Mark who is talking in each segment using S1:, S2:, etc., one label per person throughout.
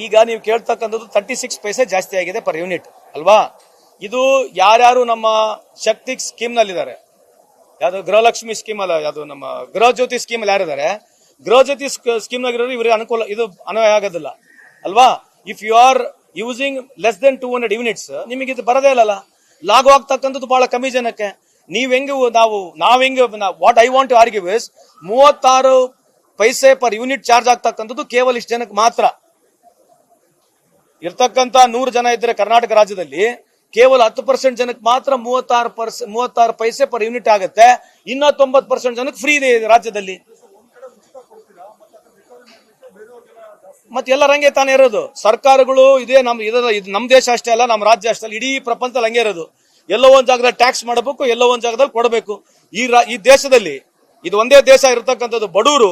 S1: ಈಗ ನೀವು ಕೇಳ್ತಕ್ಕಂಥದ್ದು 36 ಪೈಸೆ ಜಾಸ್ತಿ ಆಗಿದೆ ಪರ್ ಯೂನಿಟ್ ಅಲ್ವಾ? ಇದು ಯಾರ್ಯಾರು ನಮ್ಮ ಶಕ್ತಿ ಸ್ಕೀಮ್ ನಲ್ಲಿದ್ದಾರೆ, ಯಾವ್ದು ಗೃಹಲಕ್ಷ್ಮಿ ಸ್ಕೀಮ್ ಅಲ್ಲ, ಯಾವ್ದು ನಮ್ಮ ಗೃಹ ಜ್ಯೋತಿ ಸ್ಕೀಮ್ ಅಲ್ಲಿ ಯಾರಿದ್ದಾರೆ, ಗೃಹ ಜ್ಯೋತಿ ಸ್ಕೀಮ್ ನಾಗಿರೋರು ಇವರಿಗೆ ಅನುಕೂಲ, ಇದು ಅನ್ವಯ ಆಗೋದಿಲ್ಲ ಅಲ್ವಾ? If you are using less than 200 units ನಿಮಗೆ ಇದು ಬರದೇ ಇಲ್ಲಲ್ಲ, ಲಾಗು ಆಗ್ತಕ್ಕಂಥದ್ದು ಬಹಳ ಕಮ್ಮಿ ಜನಕ್ಕೆ. ನೀವ್ ಹೆಂಗೆ what I want to argue is 36 paise per unit charge ಆಗ್ತಕ್ಕಂಥದ್ದು ಕೇವಲ ಇಷ್ಟು ಜನಕ್ಕೆ ಮಾತ್ರ. ಇರ್ತಕ್ಕಂಥ 100 ಜನ ಇದ್ರೆ ಕರ್ನಾಟಕ ರಾಜ್ಯದಲ್ಲಿ ಕೇವಲ 10% ಜನಕ್ಕೆ ಮಾತ್ರ 36 ಪೈಸೆ ಪರ್ ಯೂನಿಟ್ ಆಗುತ್ತೆ. ಇನ್ನ 90% ಜನಕ್ಕೆ ಫ್ರೀ ಇದೆ ರಾಜ್ಯದಲ್ಲಿ. ಮತ್ತೆ ಎಲ್ಲರ ಹಂಗೆ ತಾನೇ ಇರೋದು. ಸರ್ಕಾರಗಳು ಇದೇ ನಮ್ ದೇಶ ಅಷ್ಟೇ ಅಲ್ಲ, ನಮ್ಮ ರಾಜ್ಯ ಅಷ್ಟೇ ಅಲ್ಲ, ಇಡೀ ಪ್ರಪಂಚದಲ್ಲಿ ಹಂಗೆ ಇರೋದು. ಎಲ್ಲೋ ಒಂದ್ ಜಾಗದಲ್ಲಿ ಟ್ಯಾಕ್ಸ್ ಮಾಡಬೇಕು, ಎಲ್ಲೋ ಒಂದ್ ಜಾಗದಲ್ಲಿ ಕೊಡಬೇಕು. ಈ ದೇಶದಲ್ಲಿ ಇದು ಒಂದೇ ದೇಶ ಇರತಕ್ಕಂಥದ್ದು. ಬಡವರು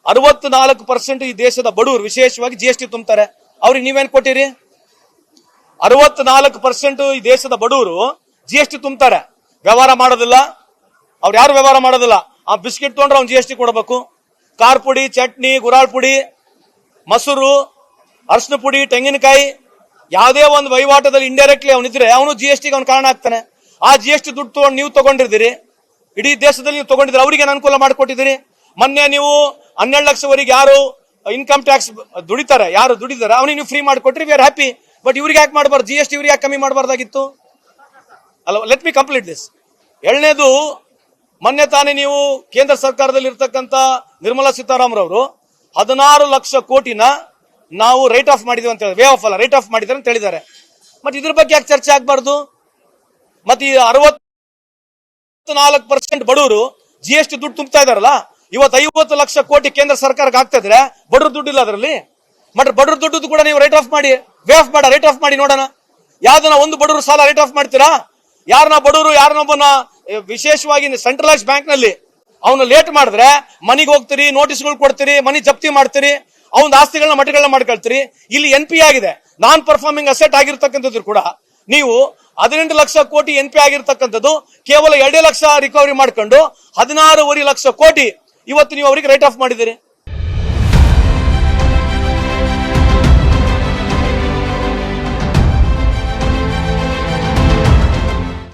S1: 64% ಈ ದೇಶದ ಬಡವರು ವಿಶೇಷವಾಗಿ GST ತುಂಬ್ತಾರೆ. ಅವ್ರಿಗೆ ನೀವೇನ್ ಕೊಟ್ಟಿರಿ? 64% ಈ ದೇಶದ ಬಡವರು GST ತುಂಬ್ತಾರೆ, ವ್ಯವಹಾರ ಮಾಡೋದಿಲ್ಲ. ಅವ್ರು ಯಾರು ವ್ಯವಹಾರ ಮಾಡೋದಿಲ್ಲ. ಆ ಬಿಸ್ಕೆಟ್ ತೊಗೊಂಡ್ರೆ ಅವ್ನು GST ಕೊಡಬೇಕು. ಖಾರ ಪುಡಿ, ಚಟ್ನಿ, ಗುರಾಳ್ ಪುಡಿ, ಮೊಸರು, ಅರ್ಶಿನ ಪುಡಿ, ತೆಂಗಿನಕಾಯಿ, ಯಾವುದೇ ಒಂದು ವಹಿವಾಟದಲ್ಲಿ ಇಂಡೈರೆಕ್ಟ್ಲಿ ಅವನಿದ್ರೆ ಅವನು GST ಅವನು ಕಾರಣ ಆಗ್ತಾನೆ. ಆ GST ದುಡ್ಡು ತಗೊಂಡು ನೀವು ತಗೊಂಡಿದ್ದೀರಿ, ಇಡೀ ದೇಶದಲ್ಲಿ ನೀವು ತಗೊಂಡಿದ್ದೀರಿ, ಅವರಿಗೆ ಅನುಕೂಲ ಮಾಡಿಕೊಟ್ಟಿದ್ದೀರಿ. ಮೊನ್ನೆ ನೀವು 12 ಲಕ್ಷವರೆಗೆ ಯಾರು ಇನ್ಕಮ್ ಟ್ಯಾಕ್ಸ್ ದುಡಿತಾರೆ, ಯಾರು ದುಡಿದಾರೆ ಅವನಿಗೆ ನೀವು ಫ್ರೀ ಮಾಡಿಕೊಟ್ರಿ, ವಿ ಆರ್ ಹ್ಯಾಪಿ. ಬಟ್ ಇವ್ರಿಗೆ ಯಾಕೆ ಮಾಡಬಾರ್ದು? GST ಇವ್ರಿಗೆ ಯಾಕೆ ಕಮ್ಮಿ ಮಾಡಬಾರ್ದಾಗಿತ್ತು ಅಲ್ಲ? Let me complete this. ಎರಡನೇದು, ಮೊನ್ನೆ ತಾನೇ ನೀವು ಕೇಂದ್ರ ಸರ್ಕಾರದಲ್ಲಿ ಇರ್ತಕ್ಕಂಥ ನಿರ್ಮಲಾ ಸೀತಾರಾಮನ್ ಅವರು 16 ಲಕ್ಷ ಕೋಟಿನ ನಾವು ರೈಟ್ ಆಫ್ ಮಾಡಿದ್ವಿ ಅಂತ ಹೇಳಿ, ವೇ ಆಫ್ ಅಲ್ಲ ರೈಟ್ ಆಫ್ ಮಾಡಿದ್ದಾರೆ ಅಂತ ಹೇಳಿದ್ದಾರೆ. ಮತ್ತೆ ಇದ್ರ ಬಗ್ಗೆ ಯಾಕೆ ಚರ್ಚೆ ಆಗ್ಬಾರ್ದು? ಮತ್ತೆ ಈ 64% ಬಡವರು GST ದುಡ್ಡು ತುಂಬ್ತಾ ಇದಾರಲ್ಲ, ಇವತ್ತು 50 ಲಕ್ಷ ಕೋಟಿ ಕೇಂದ್ರ ಸರ್ಕಾರಕ್ಕೆ ಆಗ್ತಾ ಇದ್ರೆ ಬಡವ್ರ ದುಡ್ಡು ಇಲ್ಲ ಅದರಲ್ಲಿ. ಮತ್ತೆ ಬಡವ್ರ ದುಡ್ಡು ಕೂಡ ನೀವು ರೈಟ್ ಆಫ್ ಮಾಡಿ, ವೇ ಆಫ್ ಮಾಡ, ರೈಟ್ ಆಫ್ ಮಾಡಿ ನೋಡೋಣ. ಯಾವ್ದನ್ನ ಒಂದು ಬಡವರು ಸಾಲ ರೈಟ್ ಆಫ್ ಮಾಡ್ತೀರಾ? ಯಾರನ್ನ ಬಡವರು ಯಾರನ್ನೊಬ್ಬನ ವಿಶೇಷವಾಗಿ ಸೆಂಟ್ರಲೈಸ್ ಬ್ಯಾಂಕ್ ನಲ್ಲಿ ಅವನು ಲೇಟ್ ಮಾಡಿದ್ರೆ ಮನಿಗೆ ಹೋಗ್ತೀರಿ, ನೋಟಿಸ್ಗಳು ಕೊಡ್ತೀರಿ, ಮನಿ ಜಪ್ತಿ ಮಾಡ್ತೀರಿ, ಅವನ ಆಸ್ತಿಗಳನ್ನ ಮಠಗಳನ್ನ ಮಾಡ್ಕೊಳ್ತೀರಿ. ಇಲ್ಲಿ NPA ಆಗಿದೆ, ನಾನ್ ಪರ್ಫಾರ್ಮಿಂಗ್ ಅಸೆಟ್ ಆಗಿರ್ತಕ್ಕಂಥದ್ದು ಕೂಡ ನೀವು 18 ಲಕ್ಷ ಕೋಟಿ NPA ಆಗಿರ್ತಕ್ಕಂಥದ್ದು ಕೇವಲ 2 ಲಕ್ಷ ರಿಕವರಿ ಮಾಡ್ಕೊಂಡು 16.5 ಲಕ್ಷ ಕೋಟಿ ಇವತ್ತು ನೀವು ಅವರಿಗೆ ರೈಟ್ ಆಫ್ ಮಾಡಿದಿರಿ.